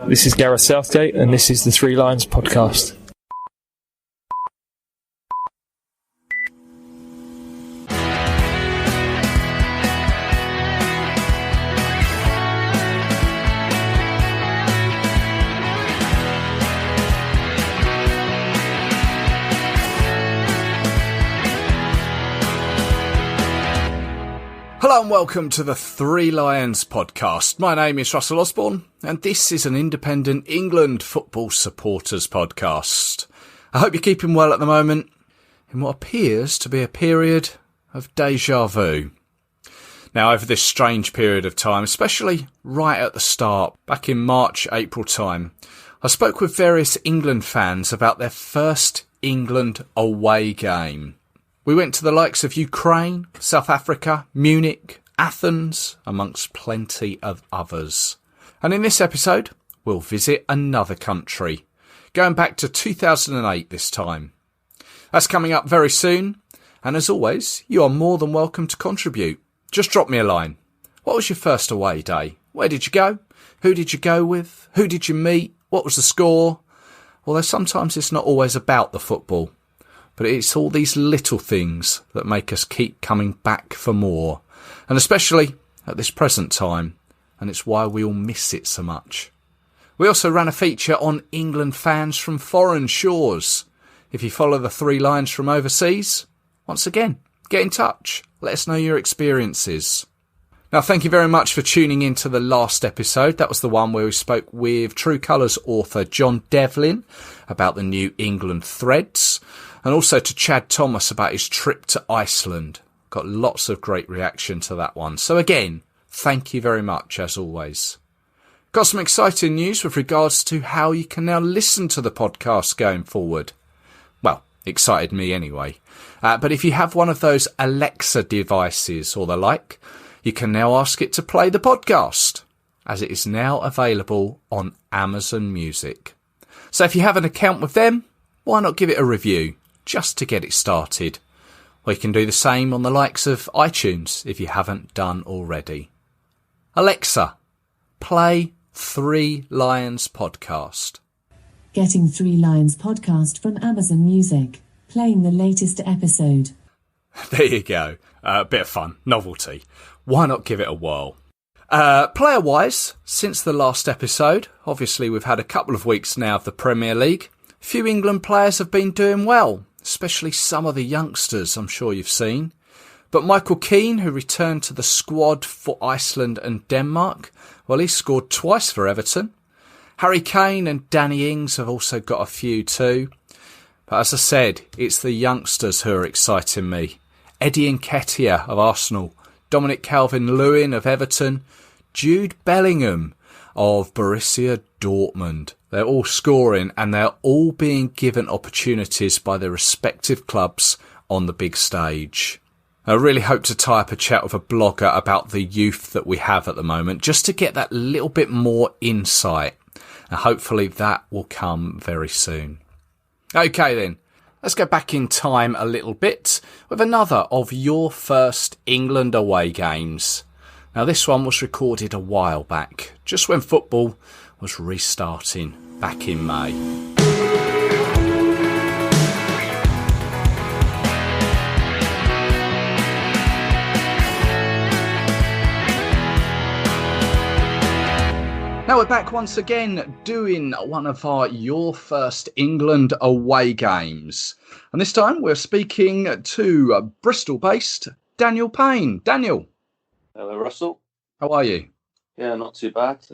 This is Gareth Southgate, and this is the Three Lions podcast. Hello and welcome to the Three Lions podcast. My name is Russell Osborne and this is an independent England football supporters podcast. I hope you're keeping well at the moment in what appears to be a period of deja vu. Now, over this strange period of time, especially right at the start, back in March, April time, I spoke with various England fans about their first England away game. We went to the likes of Ukraine, South Africa, Munich, Athens, amongst plenty of others. And in this episode, we'll visit another country, going back to 2008 this time. That's coming up very soon, and as always, you are more than welcome to contribute. Just drop me a line. What was your first away day? Where did you go? Who did you go with? Who did you meet? What was the score? Although sometimes it's not always about the football. But it's all these little things that make us keep coming back for more. And especially at this present time. And it's why we all miss it so much. We also ran a feature on England fans from foreign shores. If you follow the Three Lions from overseas, once again, get in touch. Let us know your experiences. Now, thank you very much for tuning in to the last episode. That was the one where we spoke with True Colours author John Devlin about the new England threads. And also to Chad Thomas about his trip to Iceland. Got lots of great reaction to that one. So again, thank you very much as always. Got some exciting news with regards to how you can now listen to the podcast going forward. Well, excited me anyway. But if you have one of those Alexa devices or the like, you can now ask it to play the podcast, as it is now available on Amazon Music. So if you have an account with them, why not give it a review? Just to get it started. Or you can do the same on the likes of iTunes if you haven't done already. Alexa, play Three Lions podcast. Getting Three Lions podcast from Amazon Music. Playing the latest episode. There you go. A bit of fun, novelty. Why not give it a whirl? Player-wise, since the last episode, obviously we've had a couple of weeks now of the Premier League. Few England players have been doing well, especially some of the youngsters I'm sure you've seen. But Michael Keane, who returned to the squad for Iceland and Denmark, well, he scored twice for Everton. Harry Kane and Danny Ings have also got a few too. But as I said, it's the youngsters who are exciting me. Eddie Nketiah of Arsenal, Dominic Calvert-Lewin of Everton, Jude Bellingham of Borussia Dortmund. They're all scoring and they're all being given opportunities by their respective clubs on the big stage. I really hope to tie up a chat with a blogger about the youth that we have at the moment, just to get that little bit more insight. And hopefully that will come very soon. Okay then, let's go back in time a little bit with another of your first England away games. Now this one was recorded a while back, just when football was restarting back in May. Now we're back once again doing one of our Your First England away games. And this time we're speaking to Bristol-based Daniel Payne. Daniel. Hello, Russell. How are you? Yeah, not too bad.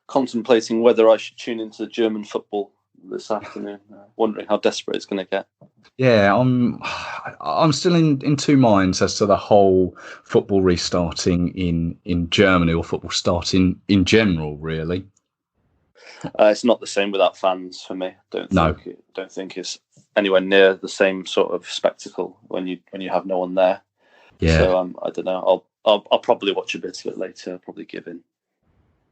Contemplating whether I should tune into German football this afternoon. Wondering how desperate it's going to get. Yeah, I'm still in two minds as to the whole football restarting in Germany, or football starting in general, really. It's not the same without fans for me. Don't think it's anywhere near the same sort of spectacle when you have no one there. Yeah. So I don't know. I'll probably watch a bit of it later. I'll probably give in.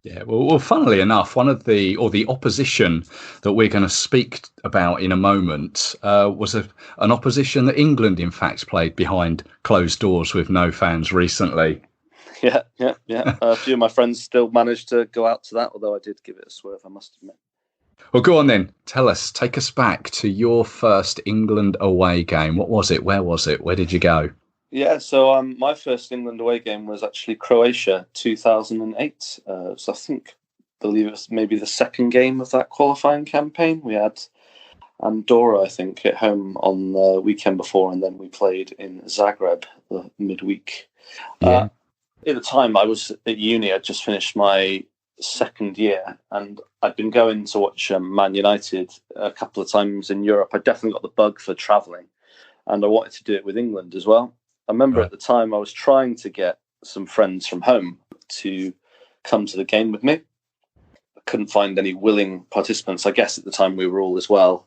Yeah, well, funnily enough, the opposition that we're going to speak about in a moment was an opposition that England, in fact, played behind closed doors with no fans recently. Yeah. A few of my friends still managed to go out to that, although I did give it a swerve, I must admit. Well, go on then. Take us back to your first England away game. What was it? Where was it? Where did you go? Yeah, so my first England away game was actually Croatia, 2008. So believe it was maybe the second game of that qualifying campaign. We had Andorra, I think, at home on the weekend before, and then we played in Zagreb the midweek. Yeah. At the time, I was at uni. I'd just finished my second year, and I'd been going to watch Man United a couple of times in Europe. I definitely got the bug for travelling, and I wanted to do it with England as well. I remember at the time I was trying to get some friends from home to come to the game with me. I couldn't find any willing participants. I guess at the time we were all as well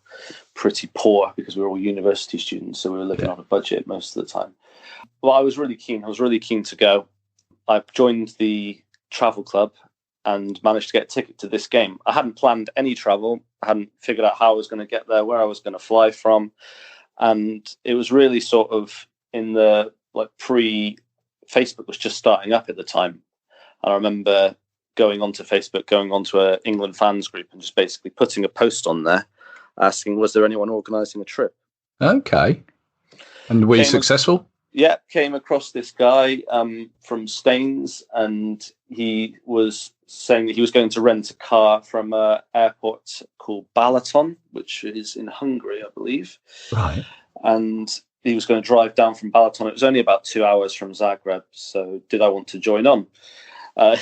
pretty poor because we were all university students, so we were living on a budget most of the time. Well, I was really keen. I was really keen to go. I joined the travel club and managed to get a ticket to this game. I hadn't planned any travel. I hadn't figured out how I was going to get there, where I was going to fly from. And it was really sort of in the Facebook was just starting up at the time. And I remember going onto Facebook, going onto an England fans group and just basically putting a post on there asking, was there anyone organising a trip? Okay. And were you successful? Yeah, came across this guy from Staines, and he was saying that he was going to rent a car from an airport called Balaton, which is in Hungary, I believe. Right. And he was going to drive down from Balaton. It was only about 2 hours from Zagreb, so did I want to join on? I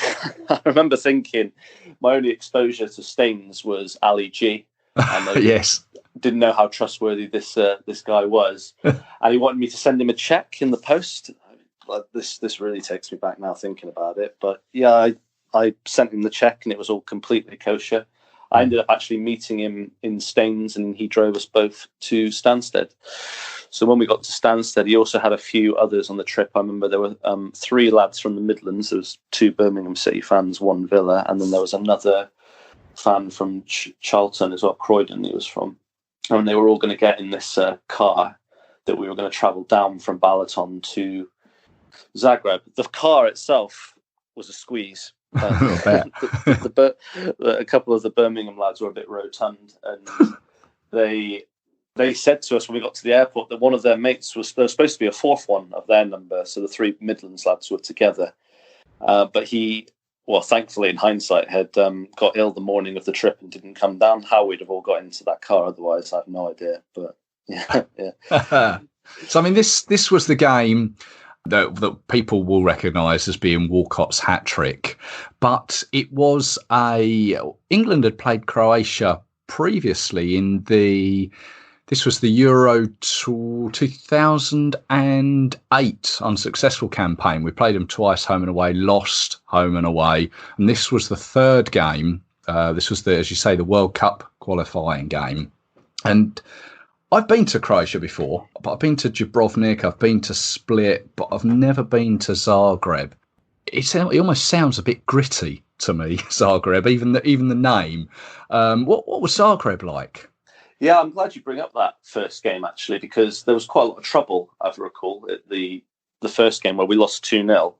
remember thinking my only exposure to Staines was Ali G. And yes. Didn't know how trustworthy this guy was. And he wanted me to send him a check in the post. This really takes me back now thinking about it. But yeah, I sent him the check and it was all completely kosher. I ended up actually meeting him in Staines and he drove us both to Stansted. So when we got to Stansted, he also had a few others on the trip. I remember there were 3 lads from the Midlands. There was 2 Birmingham City fans, 1 Villa, and then there was another fan from Charlton as well, Croydon he was from. And they were all going to get in this car that we were going to travel down from Balaton to Zagreb. The car itself was a squeeze. A couple of the Birmingham lads were a bit rotund, and they said to us when we got to the airport that one of their mates there was supposed to be a 4th one of their number, so the 3 Midlands lads were together. But he, well, thankfully in hindsight, had got ill the morning of the trip and didn't come down. How we'd have all got into that car otherwise, I have no idea. But yeah. So I mean, this was the game that people will recognise as being Walcott's hat trick, but it was England had played Croatia previously in this was the Euro 2008 unsuccessful campaign. We played them twice, home and away, lost home and away, and this was the 3rd game. This was as you say, the World Cup qualifying game, and I've been to Croatia before, but I've been to Dubrovnik, I've been to Split, but I've never been to Zagreb. It almost sounds a bit gritty to me, Zagreb, even the name. What was Zagreb like? Yeah, I'm glad you bring up that first game, actually, because there was quite a lot of trouble, I recall, at the first game where we lost 2-0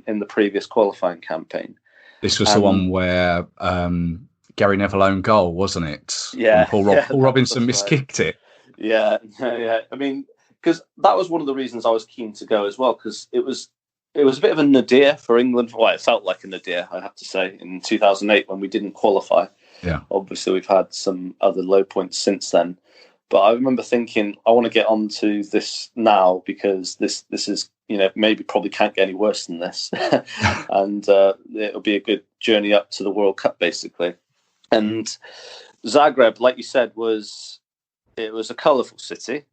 in the previous qualifying campaign. This was the one where Gary Neville owned goal, wasn't it? Yeah. And Paul Robinson miskicked it. Yeah. I mean, because that was one of the reasons I was keen to go as well, because it was a bit of a nadir for England. Well, it felt like a nadir, I have to say, in 2008 when we didn't qualify. Yeah. Obviously, we've had some other low points since then. But I remember thinking, I want to get onto this now because this is, maybe probably can't get any worse than this. And it'll be a good journey up to the World Cup, basically. And Zagreb, like you said, was a colourful city,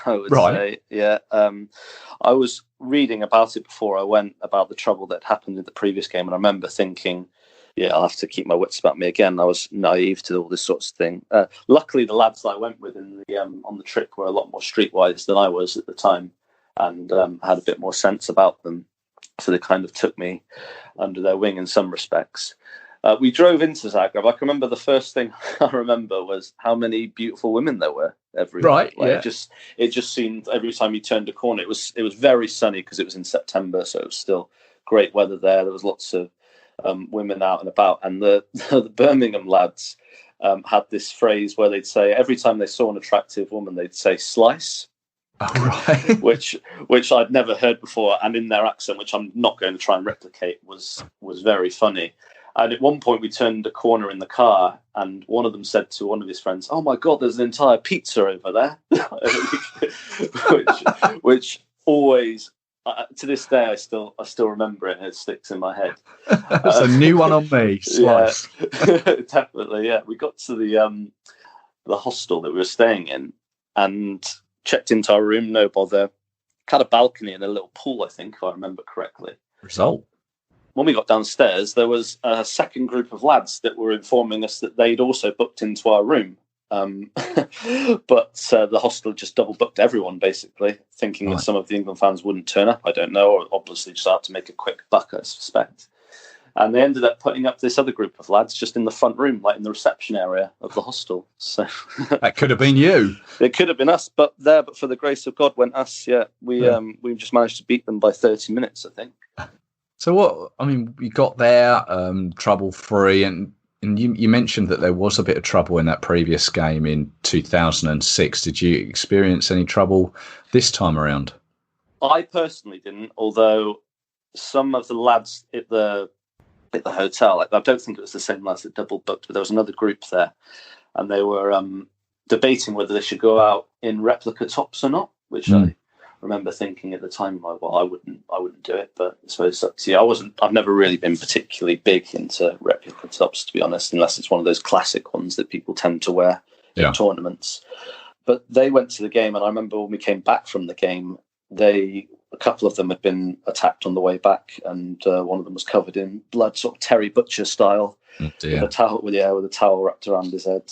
I would say. Yeah. I was reading about it before I went, about the trouble that happened in the previous game. And I remember thinking, yeah, I'll have to keep my wits about me again. I was naive to all this sort of thing. Luckily, the lads that I went with on the trip were a lot more streetwise than I was at the time, and had a bit more sense about them. So they kind of took me under their wing in some respects. We drove into Zagreb. I can remember the first thing I remember was how many beautiful women there were everywhere. Right, yeah. It just seemed every time you turned a corner, it was very sunny because it was in September, so it was still great weather there. There was lots of women out and about, and the Birmingham lads had this phrase where they'd say every time they saw an attractive woman, they'd say "slice." Oh, right. which I'd never heard before, and in their accent, which I'm not going to try and replicate, was very funny. And at one point, we turned a corner in the car, and one of them said to one of his friends, "Oh my God, there's an entire pizza over there," which always, to this day, I still remember it, and it sticks in my head. That's a new one on me. Slice. Yeah, definitely. Yeah, we got to the hostel that we were staying in, and checked into our room, no bother. Had a balcony and a little pool, I think, if I remember correctly. Result. When we got downstairs, there was a second group of lads that were informing us that they'd also booked into our room. But the hostel just double booked everyone, basically, thinking that some of the England fans wouldn't turn up. I don't know, or obviously just out to make a quick buck, I suspect. And they ended up putting up this other group of lads just in the front room, like in the reception area of the hostel. So that could have been you. It could have been us, but for the grace of God went us. Yeah, we just managed to beat them by 30 minutes, I think. So we got there trouble-free, and you mentioned that there was a bit of trouble in that previous game in 2006. Did you experience any trouble this time around? I personally didn't, although some of the lads at the hotel, I don't think it was the same lads that double booked, but there was another group there, and they were debating whether they should go out in replica tops or not, which I remember thinking at the time, like, well, I wouldn't do it, but I suppose I've never really been particularly big into replica tops, to be honest, unless it's one of those classic ones that people tend to wear in tournaments. But they went to the game, and I remember when we came back from the game, a couple of them had been attacked on the way back, and one of them was covered in blood, sort of Terry Butcher style, with a towel wrapped around his head.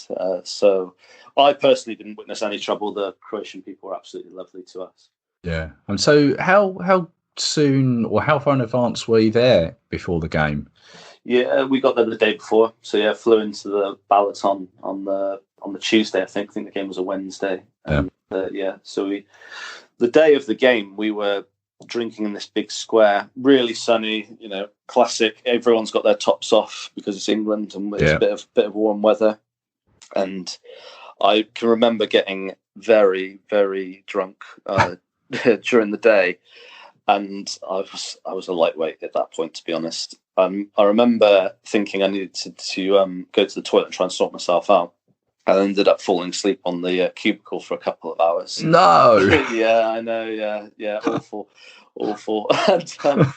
So I personally didn't witness any trouble. The Croatian people were absolutely lovely to us. Yeah. And so how soon or how far in advance were you there before the game? Yeah, we got there the day before. So flew into the Balaton on the Tuesday, I think. I think the game was a Wednesday. And, so the day of the game, we were drinking in this big square, really sunny, classic. Everyone's got their tops off because it's England and it's a bit of warm weather. And I can remember getting very, very drunk during the day, and I was a lightweight at that point, to be honest. I remember thinking I needed to go to the toilet and try and sort myself out. I ended up falling asleep on the cubicle for a couple of hours. No. Yeah, I know. Yeah, awful. And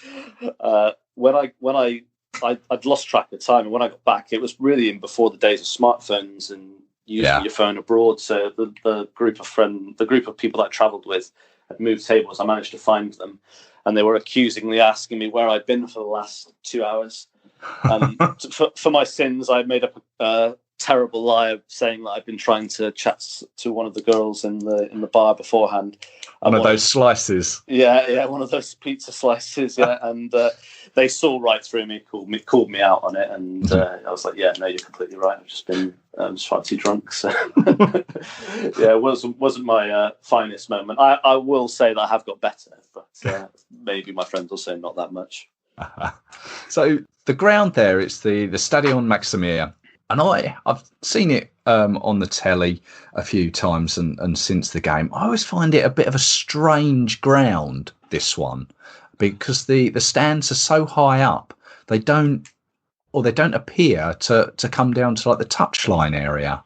when I'd lost track of time, and when I got back, it was really in before the days of smartphones and using your phone abroad. So the group of people that I travelled with had moved tables. I managed to find them, and they were accusingly asking me where I'd been for the last 2 hours. For my sins, I made up a terrible lie of saying that I'd been trying to chat to one of the girls in the bar beforehand. One of those slices. Yeah, one of those pizza slices. Yeah, and they saw right through me, called me out on it, and I was like, "Yeah, no, you're completely right. I've just been far too drunk." So, yeah, it wasn't my finest moment. I will say that I have got better, but maybe my friends will say not that much. So the ground there, it's the Stadion Maximir. And I've seen it on the telly a few times and since the game. I always find it a bit of a strange ground, this one, because the stands are so high up. They don't appear to come down to like the touchline area.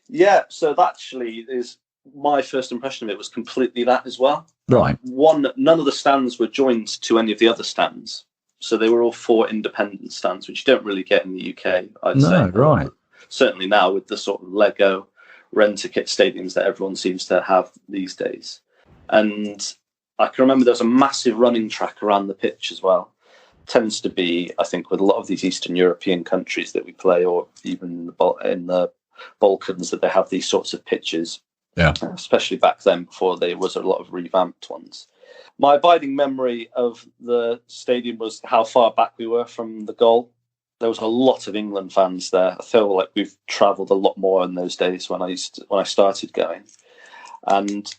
Yeah, so that actually is my first impression of it was completely that as well. Right. None of the stands were joined to any of the other stands. So they were all 4 independent stands, which you don't really get in the UK, I'd say. No, right. Certainly now with the sort of Lego rent-a-kit stadiums that everyone seems to have these days. And I can remember there was a massive running track around the pitch as well. Tends to be, I think, with a lot of these Eastern European countries that we play, or even in the Balkans, that they have these sorts of pitches. Yeah. Especially back then before there was a lot of revamped ones. My abiding memory of the stadium was how far back we were from the goal. There was a lot of England fans there. I feel like we've travelled a lot more in those days when I started going, and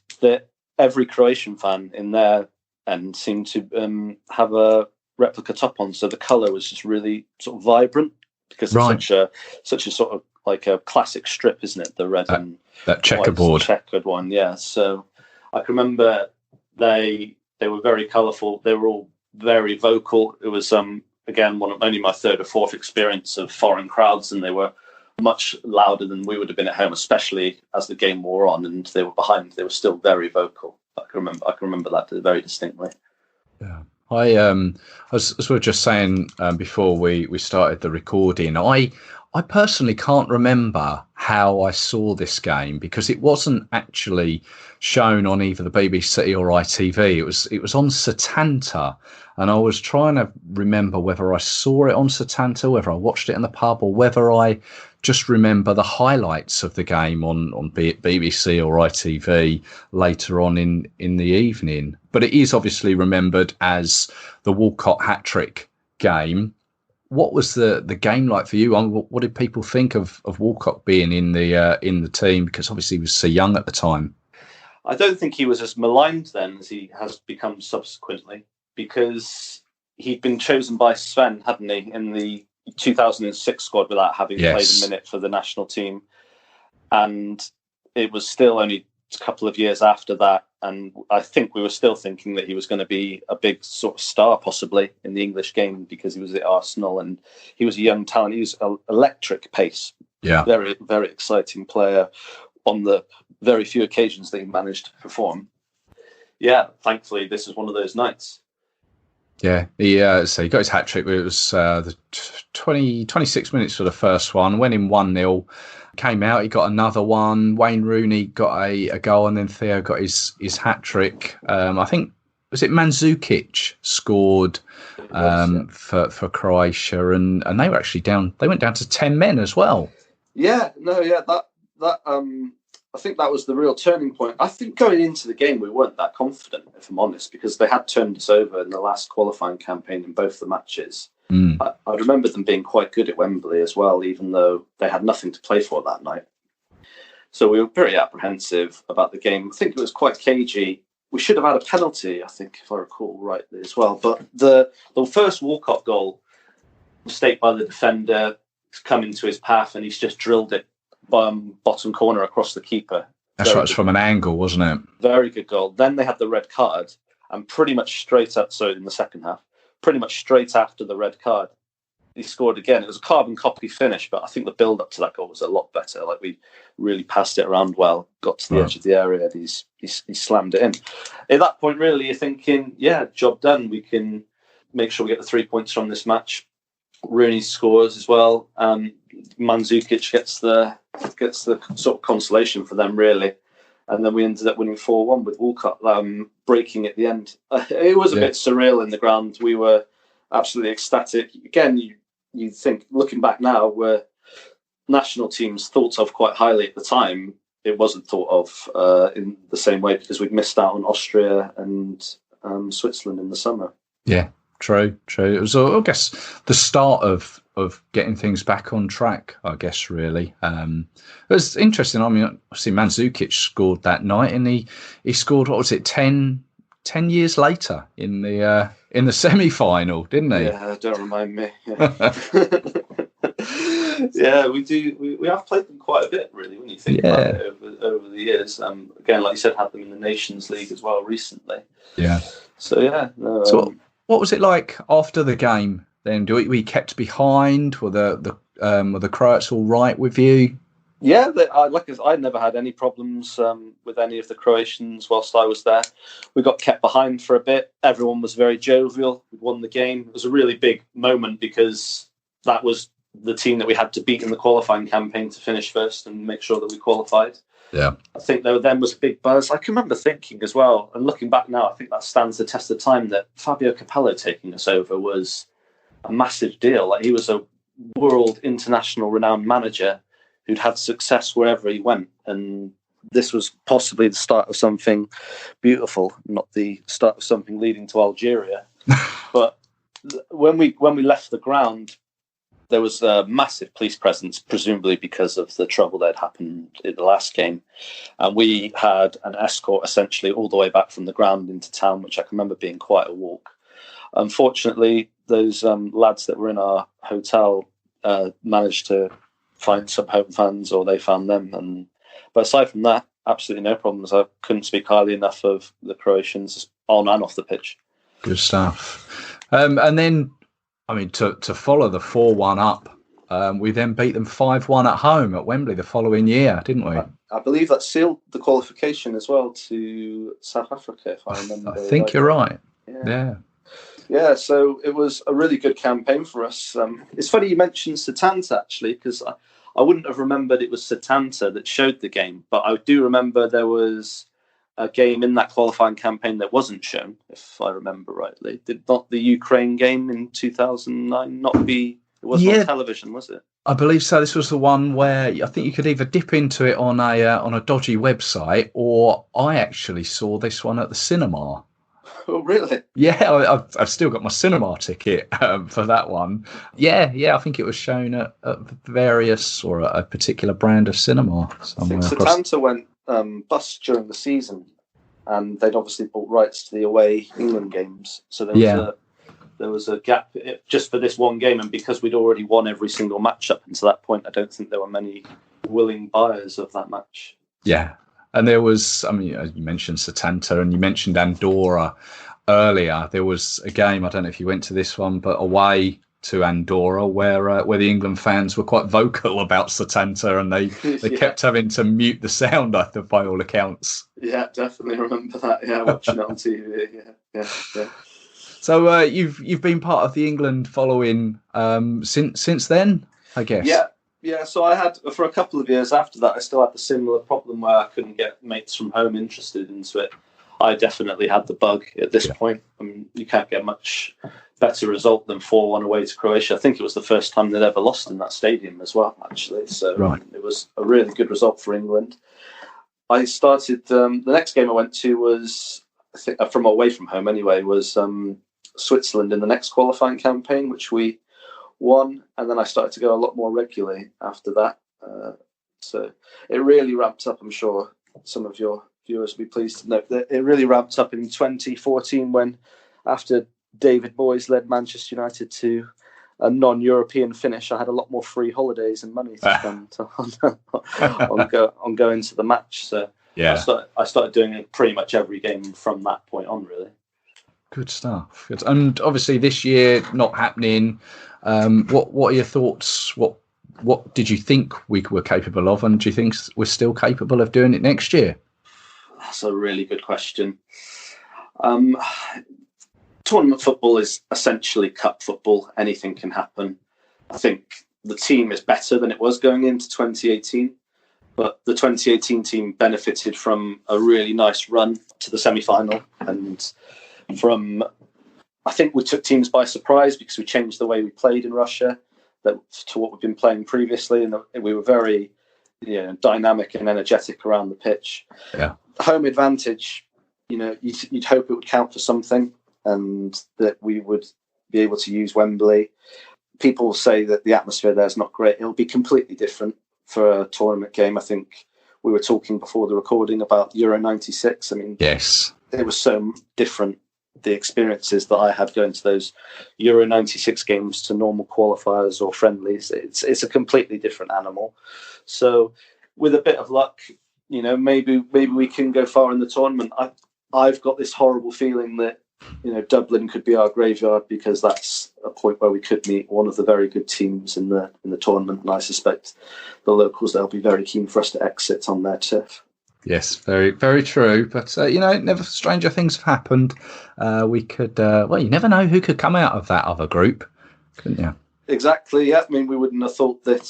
every Croatian fan in their end seemed to have a replica top on, so the colour was just really sort of vibrant because it's such a sort of like a classic strip, isn't it? The red and that checkerboard, checkered one, yeah. So I can remember they were very colourful. They were all very vocal. It was again only my third or fourth experience of foreign crowds, and they were much louder than we would have been at home, especially as the game wore on and they were behind. They were still very vocal. I can remember that very distinctly. Yeah. As we were just saying before we started the recording, I personally can't remember how I saw this game because it wasn't actually shown on either the BBC or ITV. It was on Setanta, and I was trying to remember whether I saw it on Setanta, whether I watched it in the pub, or whether I just remember the highlights of the game on BBC or ITV later on in the evening. But it is obviously remembered as the Walcott hat-trick game. What was the game like for you? What did people think of Walcott being in the team? Because obviously he was so young at the time. I don't think he was as maligned then as he has become subsequently, because he'd been chosen by Sven, hadn't he, in the 2006 squad without having played a minute for the national team. And it was still only a couple of years after that. And I think we were still thinking that he was going to be a big sort of star possibly in the English game because he was at Arsenal and he was a young talent. He was electric pace. Yeah. Very, very exciting player on the very few occasions that he managed to perform. Yeah, thankfully, this is one of those nights. Yeah, so he got his hat-trick. It was the 26 minutes for the first one, went in 1-0, came out, he got another one. Wayne Rooney got a goal, and then Theo got his hat-trick. I think, was it Mandzukic scored for Croatia, and they were actually down. They went down to 10 men as well. I think that was the real turning point. I think going into the game, we weren't that confident, if I'm honest, because they had turned us over in the last qualifying campaign in both the matches. I remember them being quite good at Wembley as well, even though they had nothing to play for that night. So we were very apprehensive about the game. I think it was quite cagey. We should have had a penalty, I think, if I recall rightly as well. But the first Walcott goal, mistake by the defender, come into his path, and he's just drilled it bottom corner across the keeper. That's right, it was from an angle, wasn't it? Very good goal. Then they had the red card, and pretty much straight up, so in the second half, pretty much straight after the red card, he scored again. It was a carbon copy finish, but I think the build-up to that goal was a lot better. Like, we really passed it around well, got to the edge of the area, and he slammed it in. At that point, really, you're thinking, yeah, job done. We can make sure we get the 3 points from this match. Rooney scores as well. Mandzukic gets the sort of consolation for them, really. And then we ended up winning 4-1 with Walcott breaking at the end. It was a bit surreal in the ground. We were absolutely ecstatic. Again, you think, looking back now, where national teams thought of quite highly at the time, it wasn't thought of in the same way because we'd missed out on Austria and Switzerland in the summer. Yeah. True. It was, I guess, the start of getting things back on track, I guess, really. It was interesting. I mean, obviously, Mandzukic scored that night, and he scored, what was it, 10 years later in the semi-final, didn't he? Yeah, don't remind me. Yeah, we do. We have played them quite a bit, really, when you think about it over the years. Again, like you said, had them in the Nations League as well recently. Yeah. So, yeah. What was it like after the game then? Were we kept behind? Were the Croats all right with you? Yeah, I'd never had any problems with any of the Croatians whilst I was there. We got kept behind for a bit. Everyone was very jovial. We won the game. It was a really big moment because that was the team that we had to beat in the qualifying campaign to finish first and make sure that we qualified. Yeah, I think there then was a big buzz. I can remember thinking as well, and looking back now, I think that stands the test of time, that Fabio Capello taking us over was a massive deal. Like, he was a world international renowned manager who'd had success wherever he went, and this was possibly the start of something beautiful, not the start of something leading to Algeria. But when we left the ground, there was a massive police presence, presumably because of the trouble that had happened in the last game. And we had an escort essentially all the way back from the ground into town, which I can remember being quite a walk. Unfortunately, those lads that were in our hotel managed to find some home fans, or they found them. But aside from that, absolutely no problems. I couldn't speak highly enough of the Croatians on and off the pitch. Good stuff. And then, I mean, to follow the 4-1 up, we then beat them 5-1 at home at Wembley the following year, didn't we? I believe that sealed the qualification as well to South Africa, if I remember. I think you're right. Yeah. Yeah, so it was a really good campaign for us. It's funny you mentioned Setanta, actually, because I wouldn't have remembered it was Setanta that showed the game, but I do remember there was a game in that qualifying campaign that wasn't shown, if I remember rightly. Did not the Ukraine game in 2009 not be... It wasn't on television, was it? I believe so. This was the one where I think you could either dip into it on a dodgy website, or I actually saw this one at the cinema. Oh, really? Yeah, I've still got my cinema ticket for that one. Yeah, I think it was shown at various, or a particular brand of cinema somewhere. I think Setanta went bust during the season, and they'd obviously bought rights to the away England games. So there was a gap just for this one game, and because we'd already won every single match up until that point, I don't think there were many willing buyers of that match. Yeah. And there was, I mean, you mentioned Setanta and you mentioned Andorra earlier. There was a game, I don't know if you went to this one, but away to Andorra where the England fans were quite vocal about Setanta, and they kept having to mute the sound, I think, by all accounts. Yeah, definitely remember that. Yeah, watching it on TV. Yeah. So you've been part of the England following since then, I guess. Yeah, so I had, for a couple of years after that, I still had the similar problem where I couldn't get mates from home interested into it. I definitely had the bug at this point. I mean, you can't get much better result than 4-1 away to Croatia. I think it was the first time they'd ever lost in that stadium as well, actually. So It was a really good result for England. I started, the next game I went to was, I think, from away from home anyway, was Switzerland in the next qualifying campaign, which we won, and then I started to go a lot more regularly after that. So it really ramped up. I'm sure some of your viewers will be pleased to note that it really ramped up in 2014 when, after David Moyes led Manchester United to a non-European finish, I had a lot more free holidays and money to spend on going to the match. So I started doing it pretty much every game from that point on, really. Good stuff. Good. And obviously this year not happening. What are your thoughts? What did you think we were capable of, and do you think we're still capable of doing it next year? That's a really good question. Tournament football is essentially cup football. Anything can happen. I think the team is better than it was going into 2018, but the 2018 team benefited from a really nice run to the semi-final, and I think we took teams by surprise because we changed the way we played in Russia to what we've been playing previously, and we were very dynamic and energetic around the pitch. Yeah. Home advantage, you'd hope it would count for something, and that we would be able to use Wembley. People say that the atmosphere there is not great. It'll be completely different for a tournament game. I think we were talking before the recording about Euro 96. I mean, yes, it was so different, the experiences that I had going to those Euro 96 games to normal qualifiers or friendlies. It's a completely different animal. So with a bit of luck, maybe we can go far in the tournament. I've got this horrible feeling that Dublin could be our graveyard, because that's a point where we could meet one of the very good teams in the tournament, and I suspect the locals, they'll be very keen for us to exit on their turf. Yes, very, very true. But, never stranger things have happened. We could, you never know who could come out of that other group, couldn't you? Exactly, yeah. I mean, we wouldn't have thought that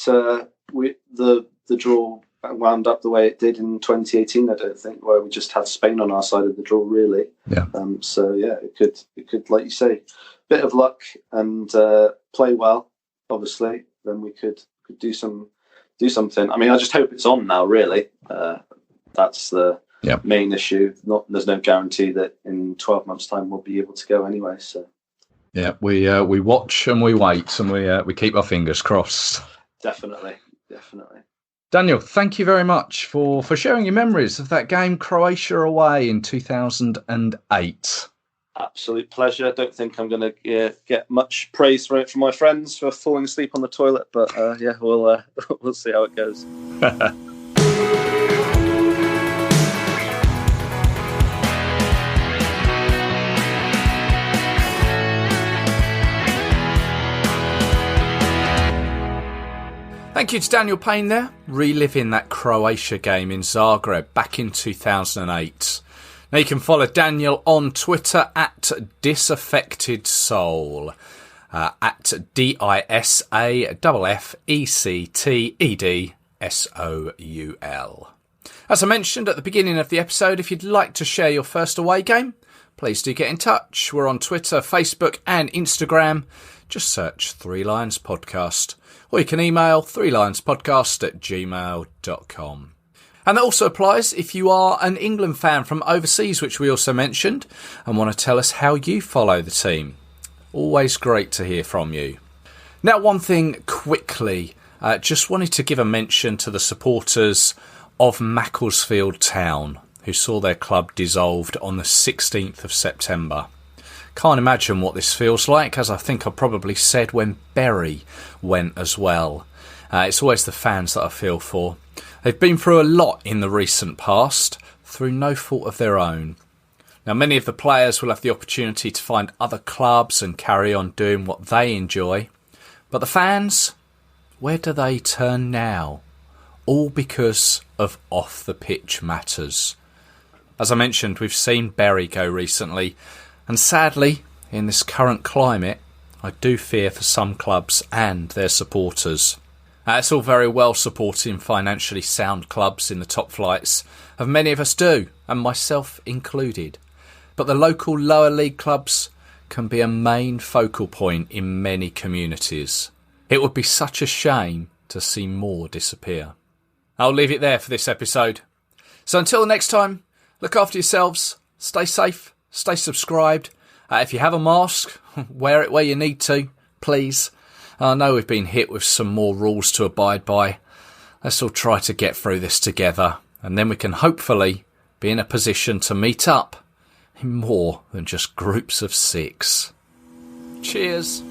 the draw wound up the way it did in 2018, I don't think, where we just had Spain on our side of the draw, really. Yeah. It could, like you say, bit of luck and play well, obviously, then we could do something. I mean, I just hope it's on now, really. That's the main issue. There's no guarantee that in 12 months' time we'll be able to go anyway. So yeah, we watch and we wait and we keep our fingers crossed. Definitely. Daniel, thank you very much for sharing your memories of that game, Croatia away in 2008. Absolute pleasure. I don't think I'm going to get much praise for it from my friends for falling asleep on the toilet, but we'll see how it goes. Thank you to Daniel Payne there, reliving that Croatia game in Zagreb back in 2008. Now you can follow Daniel on Twitter at DisaffectedSoul, at DISAFFECTEDSOUL. As I mentioned at the beginning of the episode, if you'd like to share your first away game, please do get in touch. We're on Twitter, Facebook and Instagram. Just search 3 Lions Podcast. Or you can email 3lionspodcast@gmail.com. And that also applies if you are an England fan from overseas, which we also mentioned, and want to tell us how you follow the team. Always great to hear from you. Now, one thing quickly, just wanted to give a mention to the supporters of Macclesfield Town, who saw their club dissolved on the 16th of September. Can't imagine what this feels like, as I think I probably said when Bury went as well. It's always the fans that I feel for. They've been through a lot in the recent past, through no fault of their own. Now, many of the players will have the opportunity to find other clubs and carry on doing what they enjoy. But the fans, where do they turn now? All because of off-the-pitch matters. As I mentioned, we've seen Bury go recently, and sadly, in this current climate, I do fear for some clubs and their supporters. It's all very well supporting financially sound clubs in the top flights, as many of us do, and myself included. But the local lower league clubs can be a main focal point in many communities. It would be such a shame to see more disappear. I'll leave it there for this episode. So until next time, look after yourselves, stay safe, stay subscribed. If you have a mask, wear it where you need to, please. I know we've been hit with some more rules to abide by. Let's all try to get through this together, and then we can hopefully be in a position to meet up in more than just groups of 6. Cheers.